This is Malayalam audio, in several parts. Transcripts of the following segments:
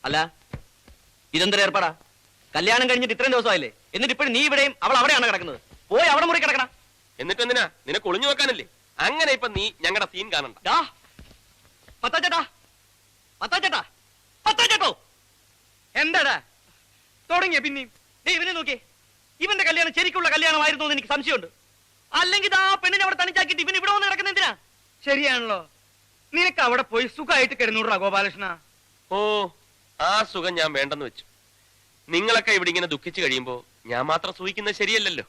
അല്ല ഇതെന്തൊരു ഏർപ്പാടാ? കല്യാണം കഴിഞ്ഞിട്ട് ഇത്രയും ദിവസമായില്ലേ, എന്നിട്ട് ഇപ്പോഴും നീ ഇവിടെയും അവൾ അവിടെയാണ് കിടക്കുന്നത്. പോയി അവിടെ മുറി കിടക്കണം. എന്നിട്ട് എന്തിനാ? നിനക്ക് ഒളിഞ്ഞു വെക്കാനല്ലേ? അങ്ങനെ ഇപ്പൊ നീ ഞങ്ങളുടെ സീൻ കാണണ്ട. എന്താടാ തുടങ്ങിയ പിന്നെയും? ഇവനെ നോക്കിയേ, ഇവന്റെ കല്യാണം ശരിക്കുള്ള കല്യാണമായിരുന്നു എന്ന് എനിക്ക് സംശയമുണ്ട്. അല്ലെങ്കിൽ ആ പെണ്ണിനെ അവിടെ തനിച്ചാക്കിയിട്ട് ഇവൻ ഇവിടെ വന്ന് കിടക്കുന്ന എന്തിനാ? ശരിയാണല്ലോ, നിനക്ക് അവിടെ പോയി സുഖമായിട്ട് കിടന്നൂടാ ഗോപാലകൃഷ്ണ. ഓ, ആ സുഖം ഞാൻ വേണ്ടെന്ന് വെച്ചു. നിങ്ങളൊക്കെ ഇവിടെ ഇങ്ങനെ ദുഃഖിച്ചു കഴിയുമ്പോ ഞാൻ മാത്രം സൂഹിക്കുന്നത് ശരിയല്ലല്ലോ.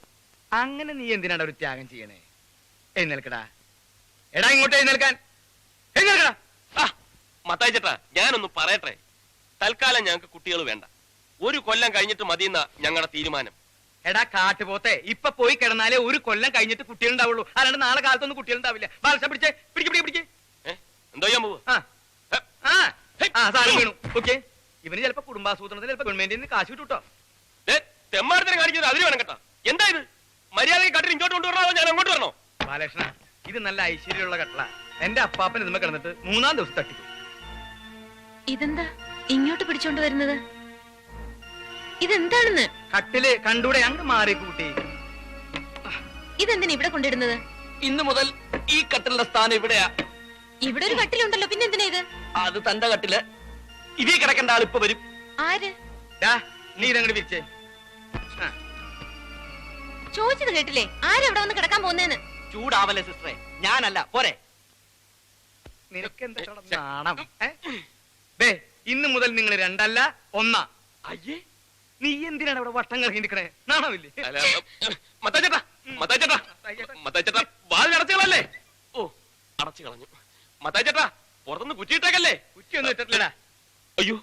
അങ്ങനെ നീ എന്തിനാണ് ഒരു ത്യാഗം ചെയ്യണേ? എഴുന്നേൽക്കടാ, എടാ ഇങ്ങോട്ട് എഴുന്നേൽക്കാൻ. എഴുന്നേൽക്കടാ. മത്തായി ചേട്ടാ, ഞാനൊന്ന് പറയട്ടെ. തൽക്കാലം ഞങ്ങൾക്ക് കുട്ടികൾ വേണ്ട. 1 കൊല്ലം കഴിഞ്ഞിട്ട് മതിയെന്ന ഞങ്ങളുടെ തീരുമാനം. എടാ കാട്ടുപോത്തെ, ഇപ്പൊ പോയി കിടന്നാലേ 1 കൊല്ലം കഴിഞ്ഞിട്ട് കുട്ടികളുണ്ടാവുള്ളൂ. അല്ലാണ്ട് നാളെ കാലത്തൊന്നും കുട്ടികളുണ്ടാവില്ല. ബാലശ പിടിച്ചേ, പിടിക്ക്. എന്തോ ഞാൻ പോവാ. സാധനം വീണു. ഓക്കെ, ഇവന് ചിലപ്പോ കുടുംബാസൂത്രണത്തിന് ചിലപ്പോ ഗവൺമെന്റിൽ നിന്ന് കാശ് കിട്ടൂട്ടോ. തെമ്മാടത്തിന് കാണിക്കുന്നത് അതിന് വേണം കേട്ടാ. എന്താ ഇത്? മര്യാദയ്ക്ക് കട്ടിൽ ഇങ്ങോട്ട് കൊണ്ടുവരണോ ഞാൻ അങ്ങോട്ട് വരണോ? ബാലകൃഷ്ണ, ഇത് നല്ല ഐശ്വര്യമുള്ള കട്ടള. എന്റെ അപ്പാപ്പൻ ഇതുമ്മ കിടന്നിട്ട് 3-ാം ദിവസം തട്ടിക്കും. ഇതെന്താ ഇങ്ങോട്ട് പിടിച്ചോണ്ട് വരുന്നത്? ഇതെന്താണെന്ന്? കട്ടില് കണ്ടൂടെ? അങ്ങ് മാറി കൂട്ടി. ഇതെന്തിനാ ഇവിടെ കൊണ്ടിടുന്നത്? ഇന്നു മുതൽ ഈ കട്ടിലിന്റെ സ്ഥാനം ഇവിടെയാ. ഇവിടെ ഒരു കട്ടിലുണ്ടല്ലോ, പിന്നെ എന്തിനാ ഇത്? അത് തന്റെ കട്ടില്. ഇതേ കിടക്കേണ്ട ആൾ ഇപ്പൊ വരും. ആര്? നീ ഇതങ്ങോട്ട് വിരിച്ചേ. ചോദിച്ചത് കേട്ടില്ലേ? ആരെവിടെ വന്ന് കിടക്കാൻ പോകുന്നേന്ന്? ചൂടാവല്ലേ സിസ്റ്ററെ, ഞാനല്ല. പോരെ, നിനക്കെന്താ നാണം? ഇന്ന് മുതൽ നിങ്ങൾ 2 അല്ല 1. അയ്യേ, നീ എന്തിനാണ് അവിടെ വട്ടം കറങ്ങി നിൽക്കണേ? നാണമില്ലേ? വാതിലടച്ചുകളല്ലേ? ഓ, അടച്ചു കളഞ്ഞു. മത്തായി ചേട്ടാ, പുറത്തുനിന്ന് കുറ്റിയിട്ടേക്കല്ലേ? കുറ്റിയൊന്നും ഇട്ടിട്ടില്ലടാ. അയ്യോ,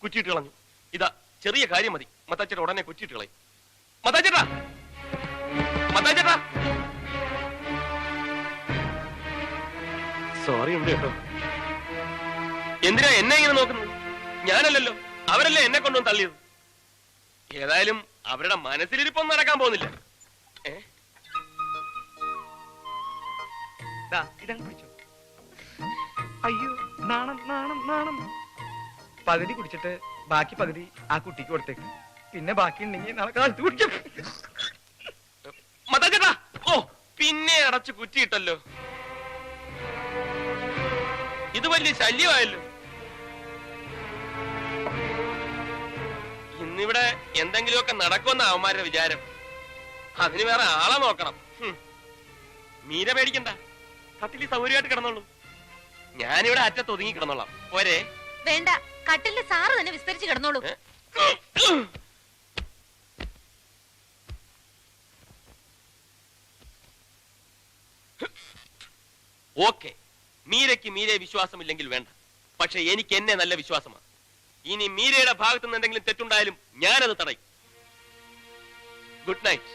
കുറ്റിയിട്ട് കളഞ്ഞു. ഇതാ ചെറിയ കാര്യം മതി, മത്തായി ചേട്ടാ ഉടനെ കുറ്റിയിട്ട് കളയും. മത്തായി ചേട്ടാ, സോറി ഉണ്ട് കേട്ടോ. എന്തിനാ എന്നെ ഇങ്ങനെ നോക്കുന്നത്? ഞാനല്ലല്ലോ, അവരല്ലേ എന്നെ കൊണ്ടുവന്ന് തള്ളിയത്. ഏതായാലും അവരുടെ മനസ്സിലിരിപ്പൊന്നും നടക്കാൻ പോകുന്നില്ല. അയ്യോ, നാണം നാണം നാണം. പകുതി കുടിച്ചിട്ട് ബാക്കി പകുതി ആ കുട്ടിക്ക് കൊടുത്തേക്ക്. പിന്നെ ബാക്കി ഉണ്ടെങ്കിൽ നാളെ കാലത്ത് കുടിക്കും. മത്തായി, ഓ പിന്നെ അടച്ചു കുറ്റിയിട്ടല്ലോ. ഇത് വലിയ ശല്യമായല്ലോ. ഇന്നിവിടെ എന്തെങ്കിലുമൊക്കെ നടക്കുമെന്ന അവന്മാരുടെ വിചാരം. അതിന് വേറെ ആളെ നോക്കണം. മീര പേടിക്കണ്ട, കട്ടില് സൗകര്യമായിട്ട് കിടന്നോളൂ. ഞാനിവിടെ അറ്റത്ത് ഒതുങ്ങി കിടന്നോളാം. പോരെ? വേണ്ട, കട്ടിലിന്റെ സാറ് തന്നെ വിസ്തരിച്ച് കിടന്നോളൂ. ഓക്കെ, മീരയ്ക്ക് മീരയെ വിശ്വാസമില്ലെങ്കിൽ വേണ്ട. പക്ഷെ എനിക്ക് എന്നെ നല്ല വിശ്വാസമാണ്. ഇനി മീരയുടെ ഭാഗത്തു നിന്ന് എന്തെങ്കിലും തെറ്റുണ്ടായാലും ഞാനത് തടയും. Good night.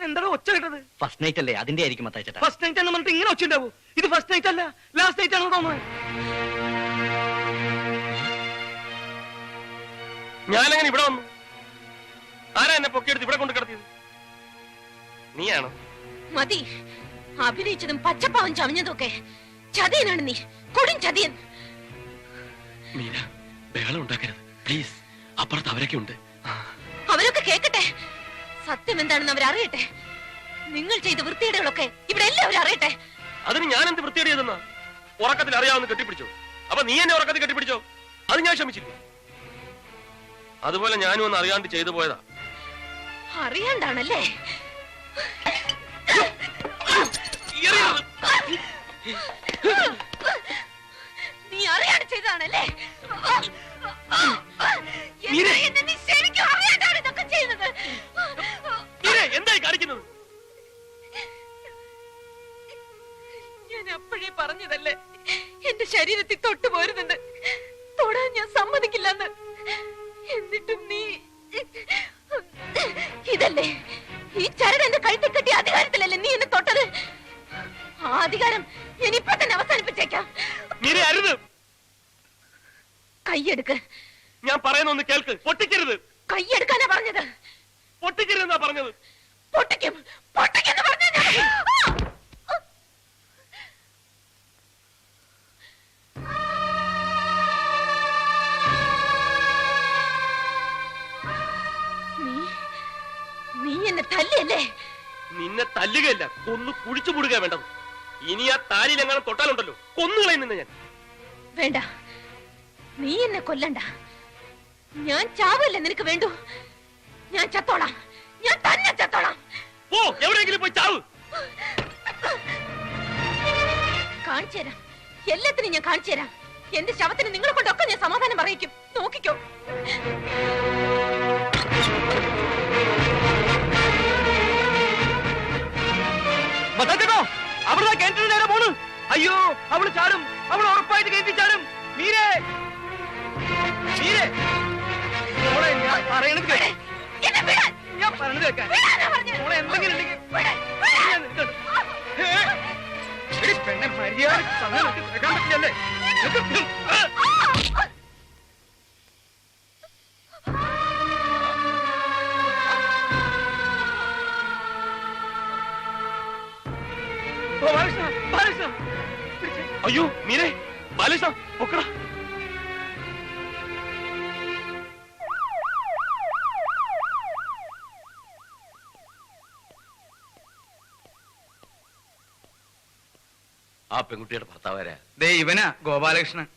ബാലകൃഷ്ണൻ എന്താണ് ഒച്ച കേട്ടത്? ഫസ്റ്റ് നൈറ്റ് അല്ലേ, അതിന്റെ ആയിരിക്കും മത്തായിച്ചേട്ടാ. ഫസ്റ്റ് നൈറ്റ് എന്ന് പറഞ്ഞിട്ട് ഇങ്ങനെ ഒച്ച ഉണ്ടാവൂ? ഇത് ഫസ്റ്റ് നൈറ്റ് അല്ല, ലാസ്റ്റ് നൈറ്റ് ആണെന്ന് തോന്നുന്നത്. ഞാനങ്ങനെ ഇവിടെ വന്നു? ആരാ എന്നെ പൊക്കിയെടുത്ത് ഇവിടെ കൊണ്ട് കിടത്തിയത്? നീയാണോ? മതി, അഭിനയിച്ചതും പച്ചപ്പാവൻ ചമഞ്ഞതും ഒക്കെ. ചതിയനാണ് നീ, കൊടും ചതിയൻ. മീര, ബഹളം ഉണ്ടാക്കരുത് പ്ലീസ്. അപ്പുറത്ത് അവരൊക്കെ ഉണ്ട്. അവരൊക്കെ കേക്കട്ടെ, സത്യം എന്താണെന്ന് അവരറിയട്ടെ. നിങ്ങൾ ചെയ്ത വൃത്തികേടുകളൊക്കെ ഇവിടെ എല്ലാവരും അറിയട്ടെ. അതിന് ഞാൻ എന്ത് വൃത്തിയേട് ചെയ്തെന്നാ? ഉറക്കത്തിൽ അറിയാവുന്ന കെട്ടിപ്പിടിച്ചോ? അപ്പൊ നീ എന്നെ ഉറക്കത്തിൽ കെട്ടിപ്പിടിച്ചോ? അത് ഞാൻ ക്ഷമിച്ചില്ല. അതുപോലെ ഞാനും ഒന്ന് അറിയാണ്ട് ചെയ്തു പോയതാ. അറിയാണ്ടാണല്ലേ? നീ അറിയാണ്ട് ചെയ്തതാണല്ലേ? നീ ശരിക്കും അറിയാണ്ടാണ് ഇതൊക്കെ ചെയ്യുന്നത്. എന്തായി കാണിക്കുന്നത്? ഞാൻ അപ്പോഴേ പറഞ്ഞതല്ലേ എന്റെ ശരീരത്തിൽ തൊട്ടുപോരുന്നുണ്ട്, തൊടാൻ ഞാൻ സമ്മതിക്കില്ലെന്ന്. എന്നിട്ടും നീ ഇതല്ലേ, ഈ ചരട് എന്റെ കഴുത്തിൽ കെട്ടിയ അധികാരത്തിലല്ലേ നീ എന്നെ തൊട്ടത്? ആ അധികാരം ഞാൻ ഇപ്പൊ തന്നെ അവസാനിപ്പിച്ചേക്കാം. കൈയെടുക്ക്. ഞാൻ പറയുന്ന ഒന്ന് കേൾക്ക്. പൊട്ടിക്കരുത്. കൈയെടുക്കാനാ പറഞ്ഞത്. പൊട്ടിക്കരുതെന്നാ പറഞ്ഞത്. പൊട്ടിക്കും, പൊട്ടിക്കെന്ന് പറഞ്ഞ നീ എന്നെ തല്ലിയല്ലേ? നിന്നെ തല്ലുകയല്ല, കൊന്നു കുഴിച്ചു മുടുക വേണ്ടത്. ഇനി ആ താലിയിലെങ്ങനെ തൊട്ടാലുണ്ടല്ലോ, കൊന്നുകളയും നിന്നെ ഞാൻ. വേണ്ട, നീ എന്നെ കൊല്ലണ്ട. ഞാൻ ചാവല്ലേ നിനക്ക് വേണ്ടു? ഞാൻ ചത്തോളാം, ഞാൻ തന്നെ ചത്തോളാം. പോ, എവിടെയെങ്കിലും പോയി ചാവ്. കാണിച്ചു തരാം, എല്ലാത്തിനും ഞാൻ കാണിച്ചു തരാം. എന്റെ ശവത്തിന് നിങ്ങളെ കൊണ്ടൊക്കെ ഞാൻ സമാധാനം പറയിക്കും. നോക്കിക്കോ. അവിടെ കിണറ്റിന് നേരെ പോണ്. അയ്യോ, അവള് ചാടും, അവൾ ഉറപ്പായിട്ട് കിണറ്റി ചാടും. മീരേ, മീരേ, മോളെ ഞാൻ പറയണത് കേട്ടോ. ഞാൻ പറഞ്ഞത് കേൾക്കാൻ മോളെ എന്തെങ്കിലും പെണ്ണെ മര്യാദ കേൾക്കാൻ പറ്റില്ലല്ലേ? അയ്യോ മീരെ, ബാലകൃഷ്ണ പൊക്കടാ. ആ പെൺകുട്ടിയുടെ ഭർത്താവാരാ? ദേ ഇവനാ ഗോപാലകൃഷ്ണൻ.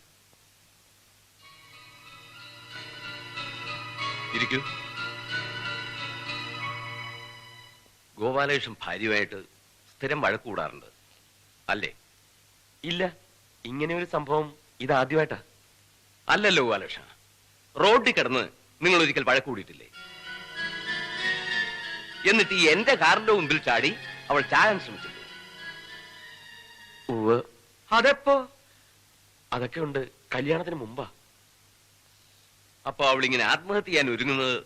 ഇരിക്കൂ. ഗോപാലകൃഷ്ണൻ ഭാര്യയുമായിട്ട് സ്ഥിരം വഴക്ക് കൂടാറുണ്ട് അല്ലേ? ഇല്ല, ഇങ്ങനെ ഒരു സംഭവം ഇതാദ്യമായിട്ടാ. അല്ലല്ലോ ഗോപാലകൃഷ്ണ, റോഡിൽ കിടന്ന് നിങ്ങൾ ഒരിക്കൽ വഴക്ക് കൂടിയിട്ടില്ലേ? എന്നിട്ട് എന്റെ കാറിന്റെ മുമ്പിൽ ചാടി അവൾ ചാകാൻ ശ്രമിച്ചില്ലേ? അതെപ്പോ? അതൊക്കെ ഉണ്ട്, കല്യാണത്തിന് മുമ്പാ. അപ്പൊ അവൾ ഇങ്ങനെ ആത്മഹത്യ ചെയ്യാൻ ഒരുങ്ങുന്നത്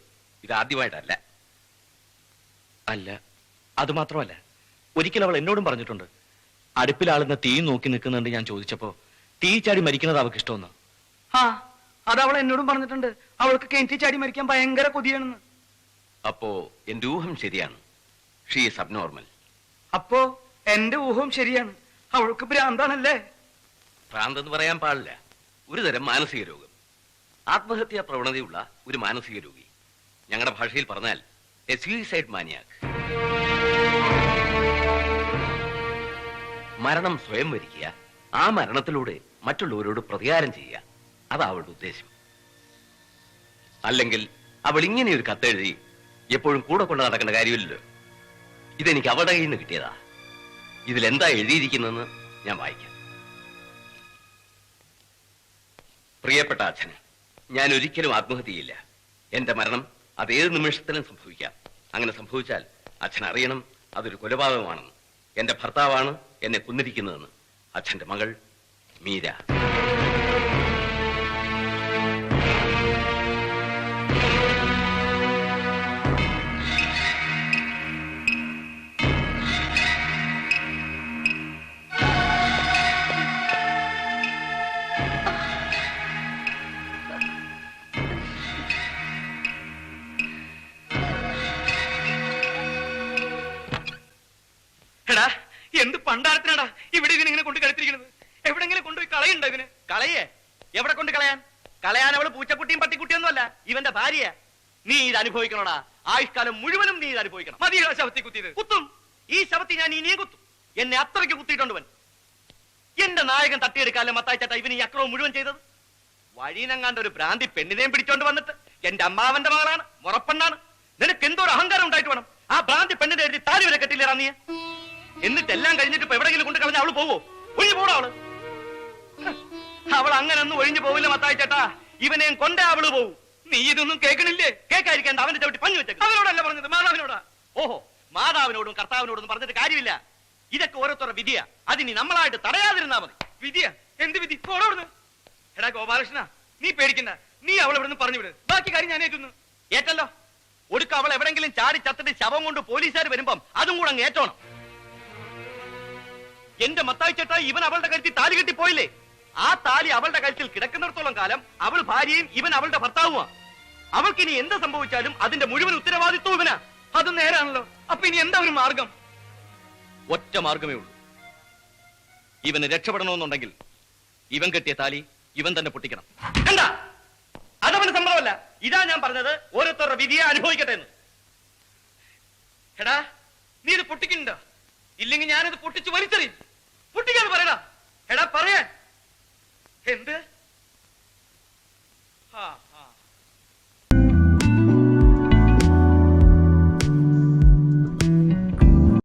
ഇതാദ്യമായിട്ടല്ല. അല്ല, അത് മാത്രമല്ല, ഒരിക്കൽ അവൾ എന്നോടും പറഞ്ഞിട്ടുണ്ട്, അടുപ്പിലാളുന്ന തീ നോക്കി നിൽക്കുന്നുണ്ട്. ഞാൻ ചോദിച്ചപ്പോ തീ ചാടി മരിക്കുന്നത് അവൾക്ക് ഇഷ്ടമെന്ന്. ആ, അത് അവൾ എന്നോടും പറഞ്ഞിട്ടുണ്ട്. അവൾക്ക് കിണറ്റി ചാടി മരിക്കാൻ ഭയങ്കര കൊതിയാണെന്ന്. അപ്പോ എന്റെ ഊഹം ശരിയാണ്, ഷീ ഈസ് അബ്നോർമൽ. അപ്പോ എന്റെ ഊഹവും ശരിയാണ്, അവൾക്ക് ഭ്രാന്താണല്ലേ? ഭ്രാന്തെന്ന് പറയാൻ പാടില്ല, ഒരു തരം മാനസിക രോഗം, ആത്മഹത്യാ പ്രവണതയുള്ള ഒരു മാനസിക രോഗി. ഞങ്ങളുടെ ഭാഷയിൽ പറഞ്ഞാൽ എ സൂയിസൈഡ് മാനിയാക്ക്. മരണം സ്വയം വരിക്കുക, ആ മരണത്തിലൂടെ മറ്റുള്ളവരോട് പ്രതികാരം ചെയ്യുക, അതാ അവളുടെ ഉദ്ദേശം. അല്ലെങ്കിൽ അവൾ ഇങ്ങനെ ഒരു കത്തെഴുതി എപ്പോഴും കൂടെ കൊണ്ട് നടക്കേണ്ട കാര്യമില്ലല്ലോ. ഇതെനിക്ക് അവളുടെ കയ്യിൽ നിന്ന് കിട്ടിയതാ. ഇതിലെന്താ എഴുതിയിരിക്കുന്നതെന്ന് ഞാൻ വായിക്കാം. പ്രിയപ്പെട്ട അച്ഛന്, ഞാൻ ഒരിക്കലും ആത്മഹത്യ ചെയ്യില്ല. എന്റെ മരണം അതേത് നിമിഷത്തിലും സംഭവിക്കാം. അങ്ങനെ സംഭവിച്ചാൽ അച്ഛൻ അറിയണം, അതൊരു കൊലപാതകമാണെന്ന്. എന്റെ ഭർത്താവാണ് എന്നെ കൊന്നിരിക്കുന്നതെന്ന്. അച്ഛന്റെ മകൾ മീര. പണ്ടാരത്തിനാടാ ഇവിടെ ഇതിനിങ്ങനെ കൊണ്ട് കിടത്തിരിക്കുന്നത്. എവിടെങ്കിലും കൊണ്ടുപോയി കളയുണ്ടോ ഇതിന്? കളയേ? എവിടെ കൊണ്ട് കളയാൻ? കളയാൻ അവള് പൂച്ചക്കുട്ടിയും പട്ടിക്കുട്ടിയൊന്നും അല്ല, ഇവന്റെ ഭാര്യ. നീ ഇത് അനുഭവിക്കണോടാ, ആയുഷ്കാലം മുഴുവനും നീ ഇത് അനുഭവിക്കണം. മതിയോ ശവത്തി കുത്തിയത്? കുത്തും, ഈ ശവത്തി ഞാൻ ഇനിയും കുത്തും. എന്നെ അത്രയ്ക്ക് കുത്തിയിട്ടുണ്ടവൻ. എന്റെ നായകൻ തട്ടിയെടുക്കാല്ലേ മത്തായിച്ചേട്ടാ ഇവന് ഈ അക്രമം മുഴുവൻ ചെയ്തത്. വഴീനങ്ങാണ്ട് ഒരു ഭ്രാന്തി പെണ്ണിനെയും പിടിച്ചോണ്ട് വന്നിട്ട് എന്റെ അമ്മാവന്റെ മകളാണ്, മുറപ്പെണ്ണാണ്, നിനക്ക് എന്തോ ഒരു അഹങ്കാരം ഉണ്ടായിട്ട് വേണം ആ ഭ്രാന്തി പെണ്ണിന്റെ എഴുതി താലി വരെ കെട്ടില്ലേറാ നീ. എന്നിട്ട് എല്ലാം കഴിഞ്ഞിട്ട് ഇപ്പൊ എവിടെയെങ്കിലും കൊണ്ട് കളഞ്ഞ അവള് പോവോ? ഒഴിഞ്ഞു പോടാ അവള്. അവൾ അങ്ങനെ ഒന്നും ഒഴിഞ്ഞു പോവില്ല മത്തായിച്ചേട്ടാ, ഇവനെയും കൊണ്ടേ അവള് പോവും. നീ ഇതൊന്നും കേൾക്കണില്ലേ? കേൾക്കാതിരിക്കാൻ അവന്റെ ചവിട്ടി പഞ്ഞു വെച്ചേക്കും. അവനോടല്ല പറഞ്ഞത്, മാതാവിനോടാ. ഓഹോ, മാതാവിനോടും കർത്താവിനോടും പറഞ്ഞിട്ട് കാര്യമില്ല. ഇതൊക്കെ ഓരോരുത്തരുടെ വിധിയാ, അതിനി നമ്മളായിട്ട് തടയാതിരുന്നാ മതി. വിധിയാ? എന്ത് വിധി? ഓടോടുന്നു. എടാ ഗോപാലകൃഷ്ണ, നീ പേടിക്കണ്ട, നീ അവൾ എവിടെ പറഞ്ഞു വിട്, ബാക്കി കാര്യം ഞാൻ ഏറ്റുന്നു. ഏറ്റല്ലോ, ഒടുക്ക അവൾ എവിടെങ്കിലും ചാടി ചത്തിട്ട് ശവം കൊണ്ട് പോലീസുകാർ വരുമ്പം അതും കൂടെ അങ്ങ് ഏറ്റോണം. എന്റെ മത്തായിച്ചേട്ടാ ഇവൻ അവളുടെ കഴുത്തിൽ താലി കെട്ടി പോയില്ലേ, ആ താലി അവളുടെ കഴുത്തിൽ കിടക്കുന്നിടത്തോളം കാലം അവൾ ഭാര്യയും ഇവൻ അവളുടെ ഭർത്താവുമാ. അവൾക്കിനി എന്ത് സംഭവിച്ചാലും അതിന്റെ മുഴുവൻ ഉത്തരവാദിത്വം ഇവനാ. അത് നേരാണല്ലോ. അപ്പൊ ഇനി എന്താ ഒരു മാർഗം? ഒറ്റ മാർഗമേ ഉള്ളൂ. ഇവന് രക്ഷപ്പെടണമെന്നുണ്ടെങ്കിൽ ഇവൻ കെട്ടിയ താലി ഇവൻ തന്നെ പൊട്ടിക്കണം. എന്താ അതവന് സമ്മതമല്ല. ഇതാ ഞാൻ പറഞ്ഞത്, ഓരോരുത്തരുടെ വിധിയെ അനുഭവിക്കട്ടെ എന്ന്. എടാ നീ ഇത് പൊട്ടിക്കുന്നുണ്ടോ? ഇല്ലെങ്കിൽ ഞാനിത് പൊട്ടിച്ച് വലിച്ചെറിയും. പൊട്ടിക്കാന്ന് പറയടാ. എടാ പറയാൻ